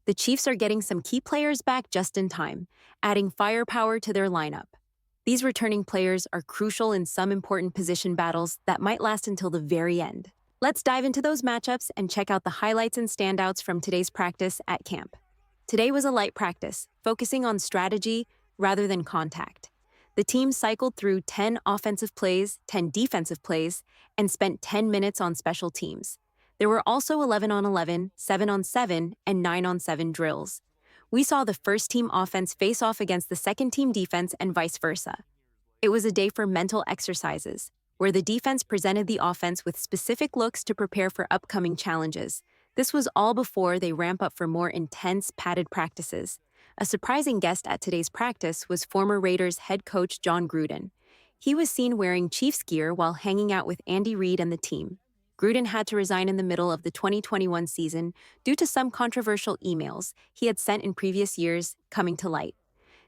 The Chiefs are getting some key players back just in time, adding firepower to their lineup. These returning players are crucial in some important position battles that might last until the very end. Let's dive into those matchups and check out the highlights and standouts from today's practice at camp. Today was a light practice, focusing on strategy rather than contact. The team cycled through 10 offensive plays, 10 defensive plays, and spent 10 minutes on special teams. There were also 11 on 11, 7 on 7, and 9 on 7 drills. We saw the first team offense face off against the second team defense and vice versa. It was a day for mental exercises, where the defense presented the offense with specific looks to prepare for upcoming challenges. This was all before they ramp up for more intense, padded practices. A surprising guest at today's practice was former Raiders head coach John Gruden. He was seen wearing Chiefs gear while hanging out with Andy Reid and the team. Gruden had to resign in the middle of the 2021 season due to some controversial emails he had sent in previous years coming to light.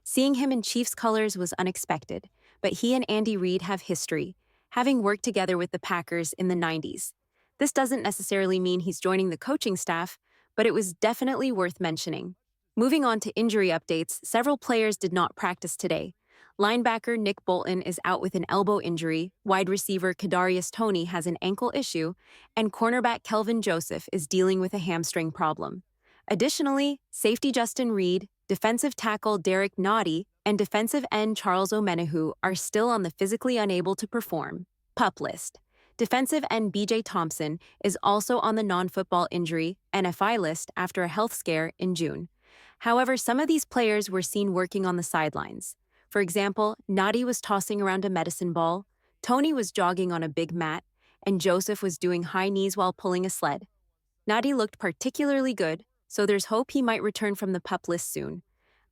Seeing him in Chiefs colors was unexpected, but he and Andy Reid have history, having worked together with the Packers in the 90s. This doesn't necessarily mean he's joining the coaching staff, but it was definitely worth mentioning. Moving on to injury updates, several players did not practice today. Linebacker Nick Bolton is out with an elbow injury, wide receiver kadarius Toney has an ankle issue, and cornerback Kelvin Joseph is dealing with a hamstring problem. Additionally, safety Justyn Reid, defensive tackle Derek Noddy, and defensive end Charles Omenihu are still on the physically unable to perform PUP list. Defensive end BJ Thompson is also on the non-football injury NFI list after a health scare in June. However, some of these players were seen working on the sidelines. For example, Noddy was tossing around a medicine ball, Toney was jogging on a big mat, and Joseph was doing high knees while pulling a sled. Noddy looked particularly good, so there's hope he might return from the PUP list soon.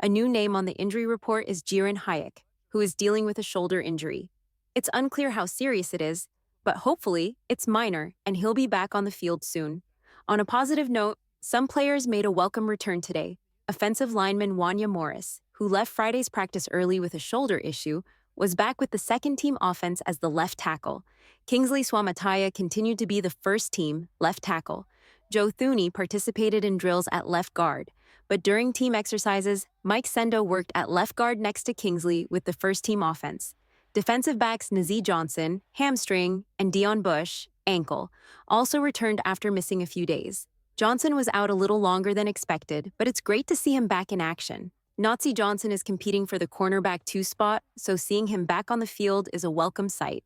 A new name on the injury report is Jiren Hayek, who is dealing with a shoulder injury. It's unclear how serious it is, but hopefully it's minor and he'll be back on the field soon. On a positive note, some players made a welcome return today. Offensive lineman Wanya Morris, who left Friday's practice early with a shoulder issue, was back with the second-team offense as the left tackle. Kingsley Swamataya continued to be the first-team left tackle. Joe Thuney participated in drills at left guard, but during team exercises, Mike Sendo worked at left guard next to Kingsley with the first-team offense. Defensive backs Nazee Johnson, hamstring, and Dion Bush, ankle, also returned after missing a few days. Johnson was out a little longer than expected, but it's great to see him back in action. Nazee Johnson is competing for the cornerback 2 spot, so seeing him back on the field is a welcome sight.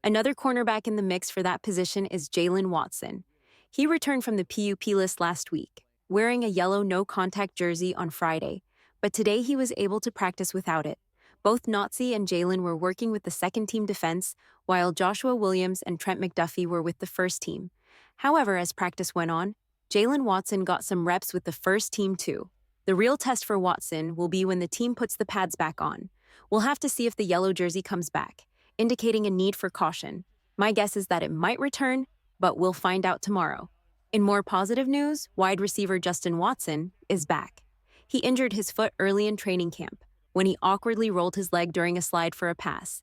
Another cornerback in the mix for that position is Jaylen Watson. He returned from the PUP list last week, wearing a yellow no-contact jersey on Friday, but today he was able to practice without it. Both Nazee and Jaylen were working with the second-team defense, while Joshua Williams and Trent McDuffie were with the first team. However, as practice went on, Jaylen Watson got some reps with the first team too. The real test for Watson will be when the team puts the pads back on. We'll have to see if the yellow jersey comes back, indicating a need for caution. My guess is that it might return, but we'll find out tomorrow. In more positive news, wide receiver Justyn Watson is back. He injured his foot early in training camp when he awkwardly rolled his leg during a slide for a pass.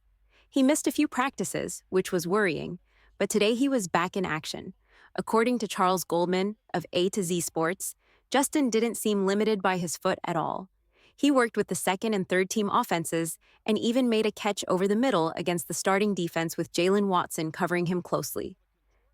He missed a few practices, which was worrying, but today he was back in action. According to Charles Goldman of A to Z Sports, Justyn didn't seem limited by his foot at all. He worked with the second and third team offenses and even made a catch over the middle against the starting defense with Jaylen Watson covering him closely.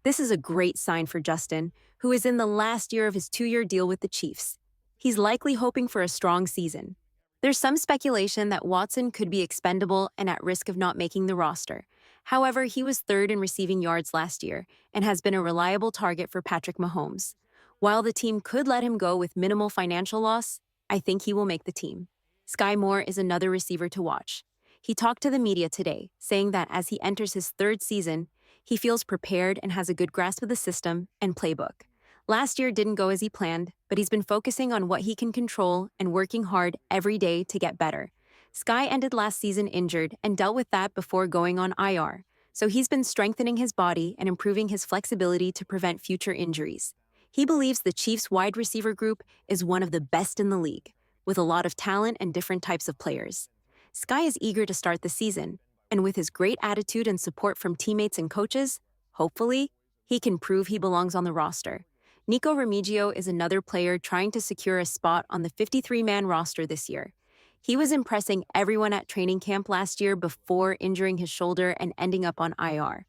This is a great sign for Justyn, who is in the last year of his 2-year deal with the Chiefs. He's likely hoping for a strong season. There's some speculation that Watson could be expendable and at risk of not making the roster. However, he was third in receiving yards last year and has been a reliable target for Patrick Mahomes. While the team could let him go with minimal financial loss, I think he will make the team. Skyy Moore is another receiver to watch. He talked to the media today, saying that as he enters his 3rd season, he feels prepared and has a good grasp of the system and playbook. Last year didn't go as he planned, but he's been focusing on what he can control and working hard every day to get better. Skyy ended last season injured and dealt with that before going on IR, so he's been strengthening his body and improving his flexibility to prevent future injuries. He believes the Chiefs' wide receiver group is one of the best in the league, with a lot of talent and different types of players. Skyy is eager to start the season, and with his great attitude and support from teammates and coaches, hopefully, he can prove he belongs on the roster. Nico Remigio is another player trying to secure a spot on the 53-man roster this year. He was impressing everyone at training camp last year before injuring his shoulder and ending up on IR.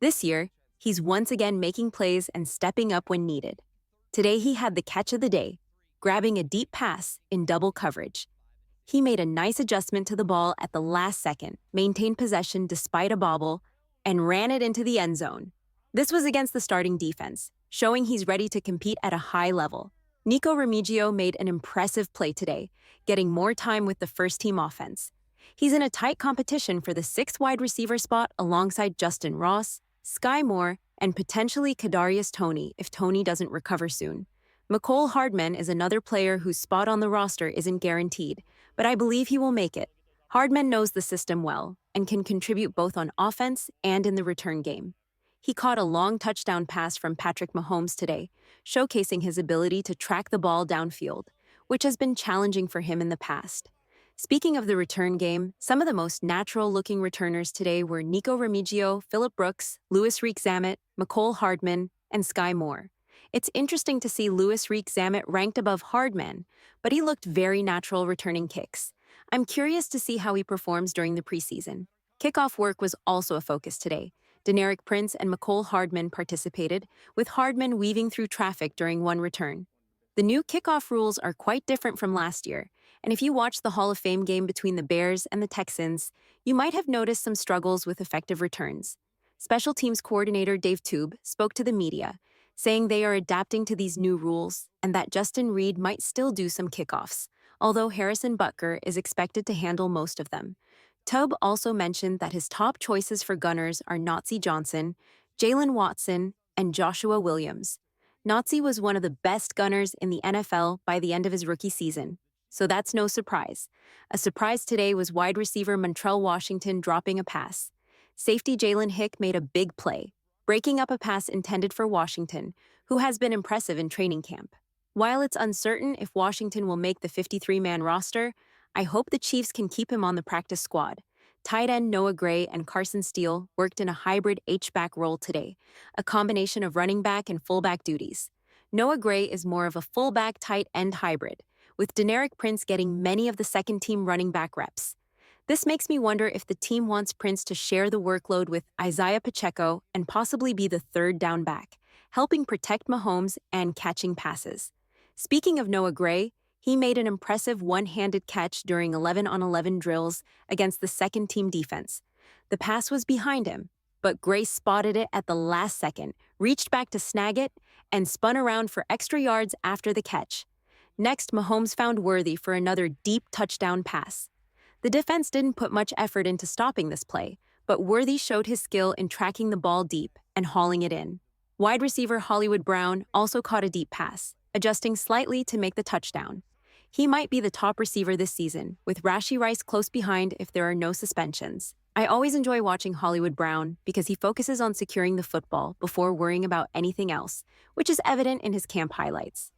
This year, he's once again making plays and stepping up when needed. Today he had the catch of the day, grabbing a deep pass in double coverage. He made a nice adjustment to the ball at the last second, maintained possession despite a bobble, and ran it into the end zone. This was against the starting defense, showing he's ready to compete at a high level. Nico Remigio made an impressive play today, getting more time with the first-team offense. He's in a tight competition for the sixth wide receiver spot alongside Justyn Ross, Skyy and potentially Kadarius Toney if Toney doesn't recover soon. Mecole Hardman is another player whose spot on the roster isn't guaranteed, but I believe he will make it. Hardman knows the system well and can contribute both on offense and in the return game. He caught a long touchdown pass from Patrick Mahomes today, showcasing his ability to track the ball downfield, which has been challenging for him in the past. Speaking of the return game, some of the most natural-looking returners today were Nico Remigio, Phillip Brooks, Louis Reed-Zammit, Mecole Hardman, and Skyy. It's interesting to see Louis Reed-Zammit ranked above Hardman, but he looked very natural returning kicks. I'm curious to see how he performs during the preseason. Kickoff work was also a focus today. Deneric Prince and Mecole Hardman participated, with Hardman weaving through traffic during one return. The new kickoff rules are quite different from last year, and if you watched the Hall of Fame game between the Bears and the Texans, you might have noticed some struggles with effective returns. Special teams coordinator Dave Toub spoke to the media, saying they are adapting to these new rules and that Justyn Reid might still do some kickoffs, although Harrison Butker is expected to handle most of them. Toub also mentioned that his top choices for gunners are Nazi Johnson, Jalen Watson, and Joshua Williams. Nazi was one of the best gunners in the NFL by the end of his rookie season, so that's no surprise. A surprise today was wide receiver Montrell Washington dropping a pass. Safety Jalen Hick made a big play, breaking up a pass intended for Washington, who has been impressive in training camp. While it's uncertain if Washington will make the 53-man roster, I hope the Chiefs can keep him on the practice squad. Tight end Noah Gray and Carson Steele worked in a hybrid H-back role today, a combination of running back and fullback duties. Noah Gray is more of a fullback tight end hybrid, with Deneric Prince getting many of the second-team running back reps. This makes me wonder if the team wants Prince to share the workload with Isaiah Pacheco and possibly be the third down back, helping protect Mahomes and catching passes. Speaking of Noah Gray, he made an impressive one-handed catch during 11-on-11 drills against the second-team defense. The pass was behind him, but Gray spotted it at the last second, reached back to snag it, and spun around for extra yards after the catch. Next, Mahomes found Worthy for another deep touchdown pass. The defense didn't put much effort into stopping this play, but Worthy showed his skill in tracking the ball deep and hauling it in. Wide receiver Hollywood Brown also caught a deep pass, adjusting slightly to make the touchdown. He might be the top receiver this season, with Rashee Rice close behind if there are no suspensions. I always enjoy watching Hollywood Brown because he focuses on securing the football before worrying about anything else, which is evident in his camp highlights.